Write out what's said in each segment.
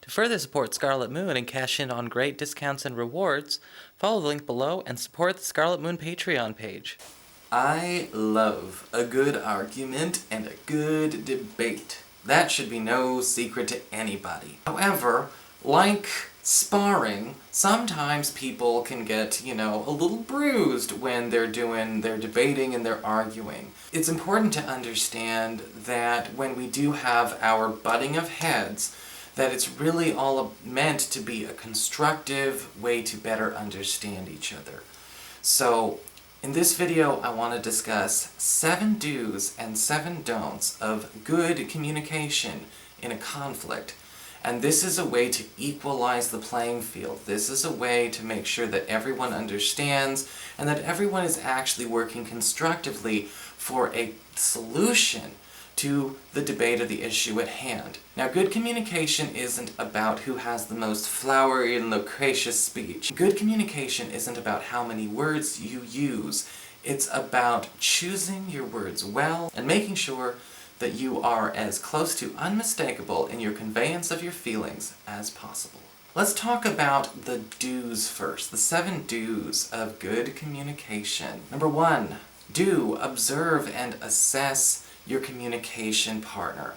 To further support Scarlet Moon and cash in on great discounts and rewards, follow the link below and support the Scarlet Moon Patreon page. I love a good argument and a good debate. That should be no secret to anybody. However, like sparring, sometimes people can get, a little bruised when they're debating and they're arguing. It's important to understand that when we do have our butting of heads, that it's really all meant to be a constructive way to better understand each other. So, in this video, I want to discuss 7 do's and 7 don'ts of good communication in a conflict. And this is a way to equalize the playing field. This is a way to make sure that everyone understands and that everyone is actually working constructively for a solution to the debate or the issue at hand. Now, good communication isn't about who has the most flowery and loquacious speech. Good communication isn't about how many words you use. It's about choosing your words well and making sure that you are as close to unmistakable in your conveyance of your feelings as possible. Let's talk about the do's first, the 7 do's of good communication. Number 1, do observe and assess your communication partner.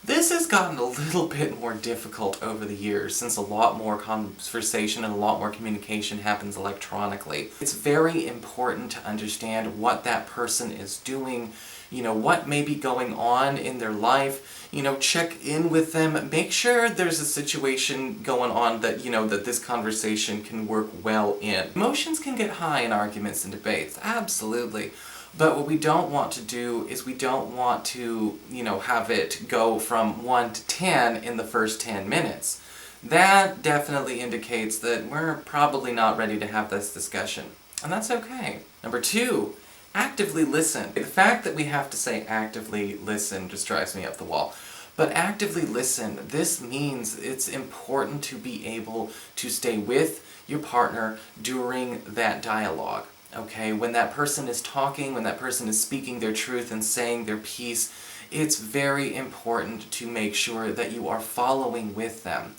This has gotten a little bit more difficult over the years since a lot more conversation and a lot more communication happens electronically. It's very important to understand what that person is doing, what may be going on in their life, check in with them, make sure there's a situation going on that, that this conversation can work well in. Emotions can get high in arguments and debates, absolutely. But what we don't want to do is we don't want to, have it go from 1 to 10 in the first 10 minutes. That definitely indicates that we're probably not ready to have this discussion. And that's okay. Number 2, actively listen. The fact that we have to say actively listen just drives me up the wall. But actively listen, this means it's important to be able to stay with your partner during that dialogue. Okay, when that person is talking, when that person is speaking their truth and saying their piece, it's very important to make sure that you are following with them.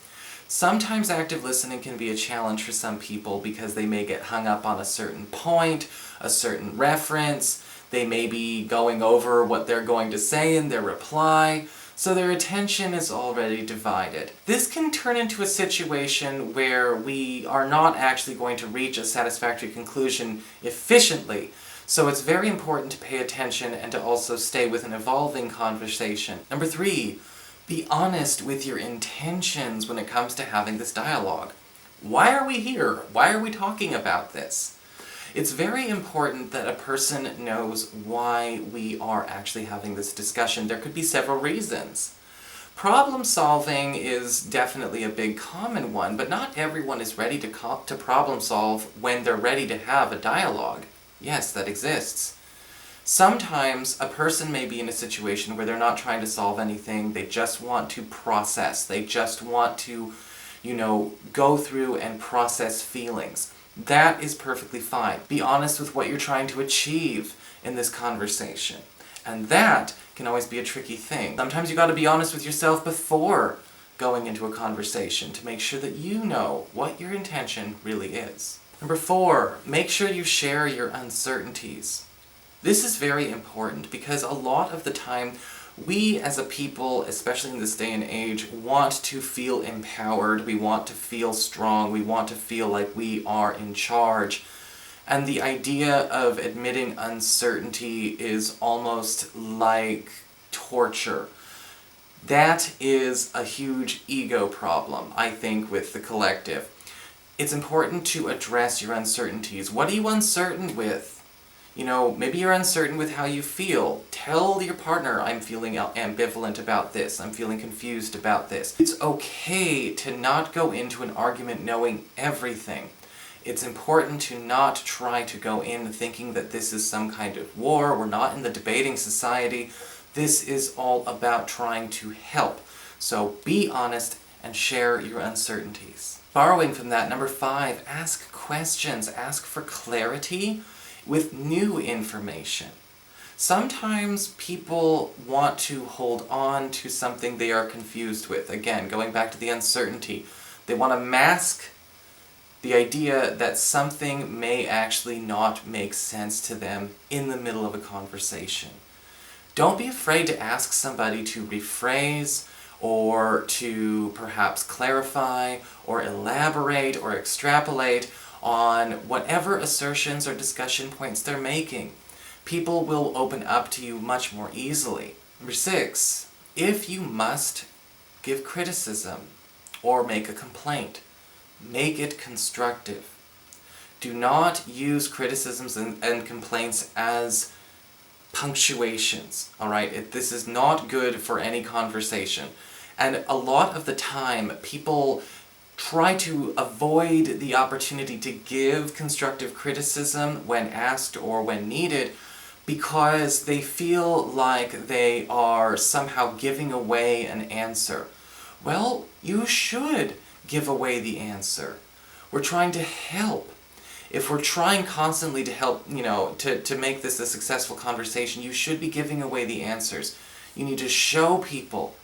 Sometimes active listening can be a challenge for some people because they may get hung up on a certain point, a certain reference, they may be going over what they're going to say in their reply, so their attention is already divided. This can turn into a situation where we are not actually going to reach a satisfactory conclusion efficiently, so it's very important to pay attention and to also stay with an evolving conversation. Number 3, be honest with your intentions when it comes to having this dialogue. Why are we here? Why are we talking about this? It's very important that a person knows why we are actually having this discussion. There could be several reasons. Problem solving is definitely a big common one, but not everyone is ready to problem solve when they're ready to have a dialogue. Yes, that exists. Sometimes a person may be in a situation where they're not trying to solve anything, they just want to process, they just want to, go through and process feelings. That is perfectly fine. Be honest with what you're trying to achieve in this conversation. And that can always be a tricky thing. Sometimes you gotta be honest with yourself before going into a conversation to make sure that you know what your intention really is. Number 4, make sure you share your uncertainties. This is very important because a lot of the time we as a people, especially in this day and age, want to feel empowered, we want to feel strong, we want to feel like we are in charge. And the idea of admitting uncertainty is almost like torture. That is a huge ego problem, I think, with the collective. It's important to address your uncertainties. What are you uncertain with? Maybe you're uncertain with how you feel. Tell your partner, I'm feeling ambivalent about this, I'm feeling confused about this. It's okay to not go into an argument knowing everything. It's important to not try to go in thinking that this is some kind of war. We're not in the debating society. This is all about trying to help. So be honest and share your uncertainties. Borrowing from that, number 5, ask questions. Ask for clarity with new information. Sometimes people want to hold on to something they are confused with. Again, going back to the uncertainty. They want to mask the idea that something may actually not make sense to them in the middle of a conversation. Don't be afraid to ask somebody to rephrase, or to perhaps clarify, or elaborate, or extrapolate on whatever assertions or discussion points they're making. People will open up to you much more easily. Number 6, if you must give criticism or make a complaint, make it constructive. Do not use criticisms and complaints as punctuations, alright? This is not good for any conversation. And a lot of the time, people try to avoid the opportunity to give constructive criticism when asked or when needed because they feel like they are somehow giving away an answer. Well, you should give away the answer. We're trying to help. If we're trying constantly to help, to make this a successful conversation, you should be giving away the answers. You need to show people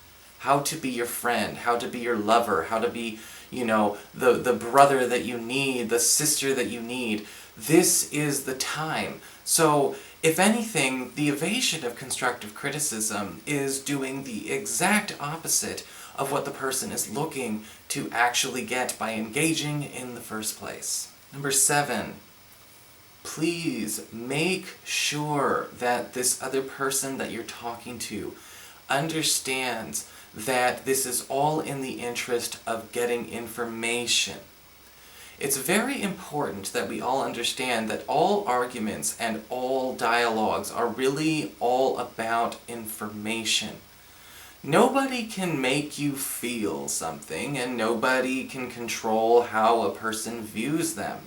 how to be your friend, how to be your lover, how to be, the brother that you need, the sister that you need. This is the time. So, if anything, the evasion of constructive criticism is doing the exact opposite of what the person is looking to actually get by engaging in the first place. Number 7, please make sure that this other person that you're talking to understands that this is all in the interest of getting information. It's very important that we all understand that all arguments and all dialogues are really all about information. Nobody can make you feel something, and nobody can control how a person views them.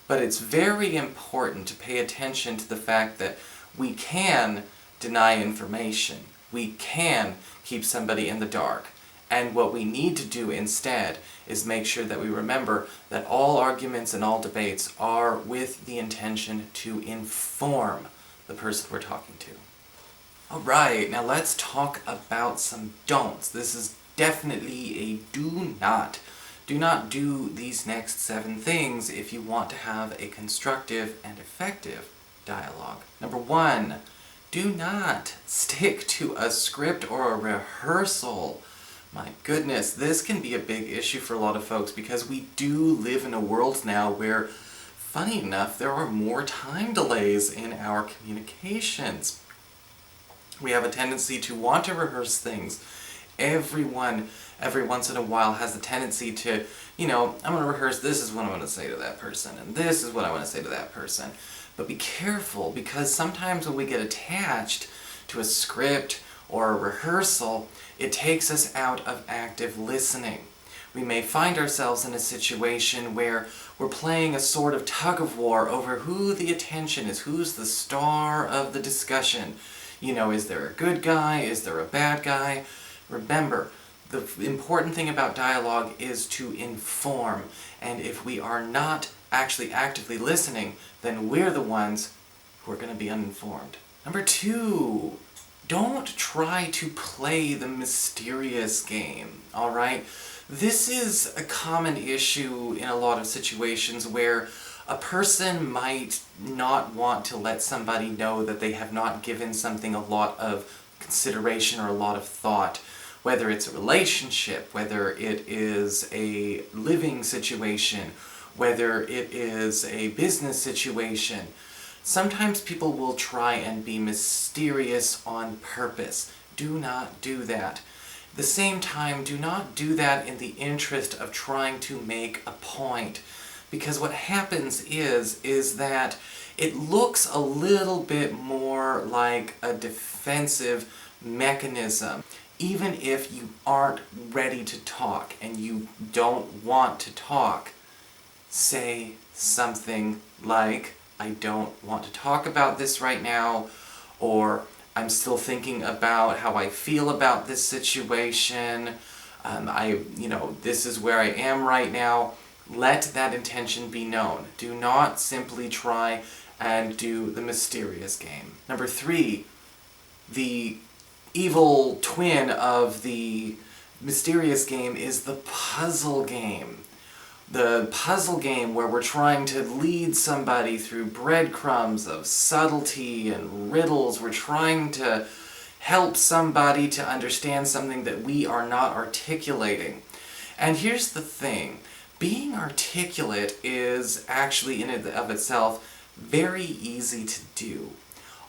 But it's very important to pay attention to the fact that we can deny information. We can keep somebody in the dark. And what we need to do instead is make sure that we remember that all arguments and all debates are with the intention to inform the person we're talking to. Alright, now let's talk about some don'ts. This is definitely a do not. Do not do these next 7 things if you want to have a constructive and effective dialogue. Number 1, do not stick to a script or a rehearsal. My goodness, this can be a big issue for a lot of folks because we do live in a world now where, funny enough, there are more time delays in our communications. We have a tendency to want to rehearse things. Everyone, every once in a while, has a tendency to, I'm going to rehearse, this is what I want to say to that person, and this is what I want to say to that person. But be careful, because sometimes when we get attached to a script or a rehearsal, it takes us out of active listening. We may find ourselves in a situation where we're playing a sort of tug-of-war over who the attention is, who's the star of the discussion. Is there a good guy? Is there a bad guy? Remember, the important thing about dialogue is to inform, and if we are not actually actively listening, then we're the ones who are going to be uninformed. Number 2, don't try to play the mysterious game, alright? This is a common issue in a lot of situations where a person might not want to let somebody know that they have not given something a lot of consideration or a lot of thought. Whether it's a relationship, whether it is a living situation, whether it is a business situation. Sometimes people will try and be mysterious on purpose. Do not do that. At the same time, do not do that in the interest of trying to make a point. Because what happens is that it looks a little bit more like a defensive mechanism. Even if you aren't ready to talk and you don't want to talk, say something like, I don't want to talk about this right now, or I'm still thinking about how I feel about this situation, this is where I am right now. Let that intention be known. Do not simply try and do the mysterious game. Number 3, the evil twin of the mysterious game is the puzzle game. The puzzle game where we're trying to lead somebody through breadcrumbs of subtlety and riddles. We're trying to help somebody to understand something that we are not articulating. And here's the thing. Being articulate is actually in and of itself very easy to do.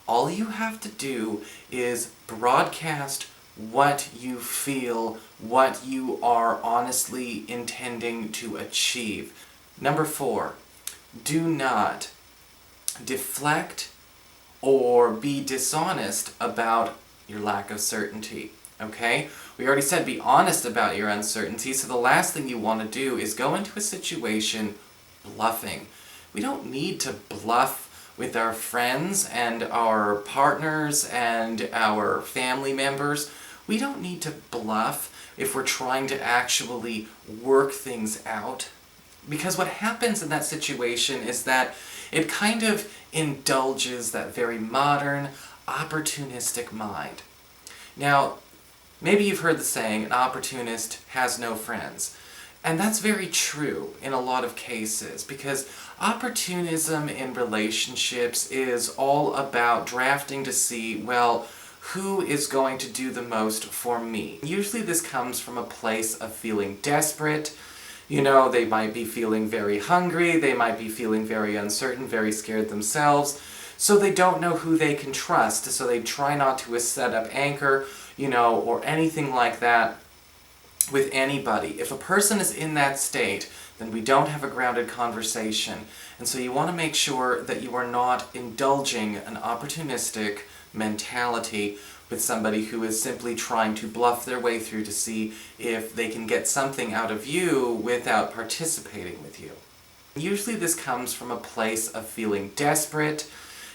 All you have to do is broadcast what you feel, what you are honestly intending to achieve. Number 4, do not deflect or be dishonest about your lack of certainty. Okay? We already said be honest about your uncertainty, so the last thing you want to do is go into a situation bluffing. We don't need to bluff with our friends and our partners and our family members. We don't need to bluff if we're trying to actually work things out. Because what happens in that situation is that it kind of indulges that very modern, opportunistic mind. Now, maybe you've heard the saying, an opportunist has no friends. And that's very true in a lot of cases, because opportunism in relationships is all about drafting to see, well, who is going to do the most for me? Usually this comes from a place of feeling desperate. You know, they might be feeling very hungry, they might be feeling very uncertain, very scared themselves, so they don't know who they can trust, so they try not to set up anchor, or anything like that with anybody. If a person is in that state, then we don't have a grounded conversation. And so you want to make sure that you are not indulging an opportunistic mentality with somebody who is simply trying to bluff their way through to see if they can get something out of you without participating with you. Usually this comes from a place of feeling desperate.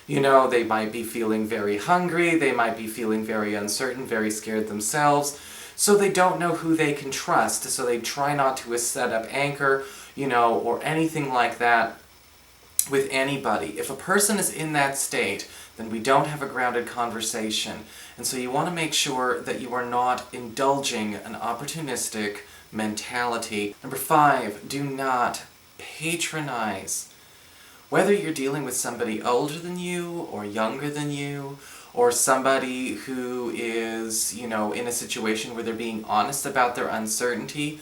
They might be feeling very hungry, they might be feeling very uncertain, very scared themselves, so they don't know who they can trust, so they try not to set up anchor, or anything like that with anybody. If a person is in that state, then we don't have a grounded conversation. And so you want to make sure that you are not indulging an opportunistic mentality. Number 5, do not patronize. Whether you're dealing with somebody older than you, or younger than you, or somebody who is, in a situation where they're being honest about their uncertainty,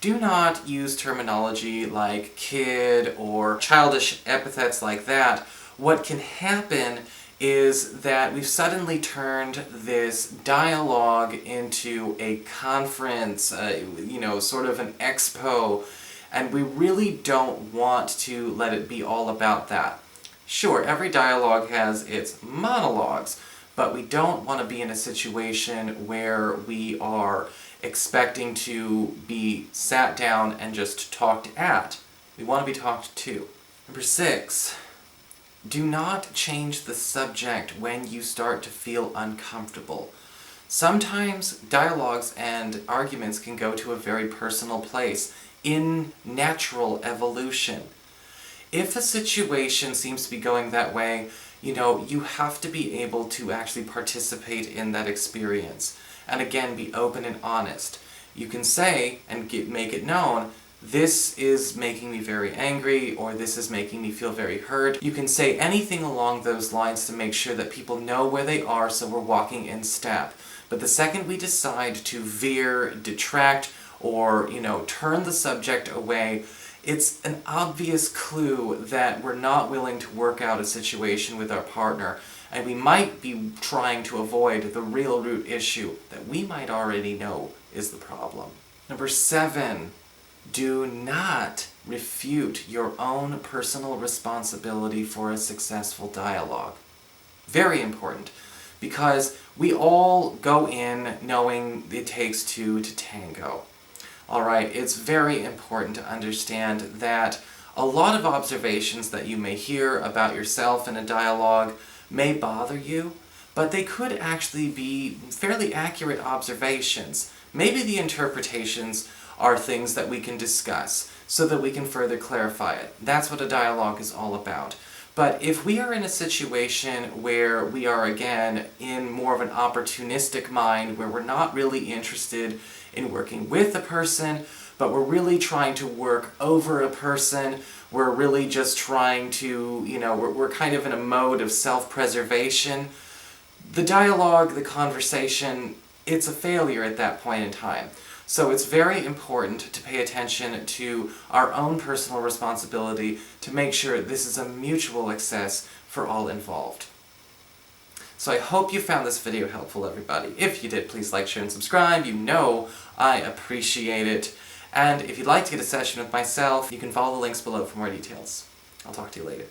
do not use terminology like kid or childish epithets like that. What can happen is that we've suddenly turned this dialogue into a conference, sort of an expo, and we really don't want to let it be all about that. Sure, every dialogue has its monologues, but we don't want to be in a situation where we are expecting to be sat down and just talked at. We want to be talked to. Number 6, do not change the subject when you start to feel uncomfortable. Sometimes dialogues and arguments can go to a very personal place in natural evolution. If the situation seems to be going that way, you have to be able to actually participate in that experience. And again, be open and honest. You can say, and make it known, this is making me very angry, or this is making me feel very hurt. You can say anything along those lines to make sure that people know where they are, so we're walking in step. But the second we decide to veer, detract, or, turn the subject away, it's an obvious clue that we're not willing to work out a situation with our partner, and we might be trying to avoid the real root issue that we might already know is the problem. Number 7, do not refute your own personal responsibility for a successful dialogue. Very important, because we all go in knowing it takes two to tango. Alright, it's very important to understand that a lot of observations that you may hear about yourself in a dialogue may bother you, but they could actually be fairly accurate observations. Maybe the interpretations are things that we can discuss so that we can further clarify it. That's what a dialogue is all about. But if we are in a situation where we are, again, in more of an opportunistic mind, where we're not really interested in working with a person, but we're really trying to work over a person, we're really just trying to, we're kind of in a mode of self-preservation, the dialogue, the conversation, it's a failure at that point in time. So it's very important to pay attention to our own personal responsibility to make sure this is a mutual success for all involved. So I hope you found this video helpful, everybody. If you did, please like, share, and subscribe. You know I appreciate it. And if you'd like to get a session with myself, you can follow the links below for more details. I'll talk to you later.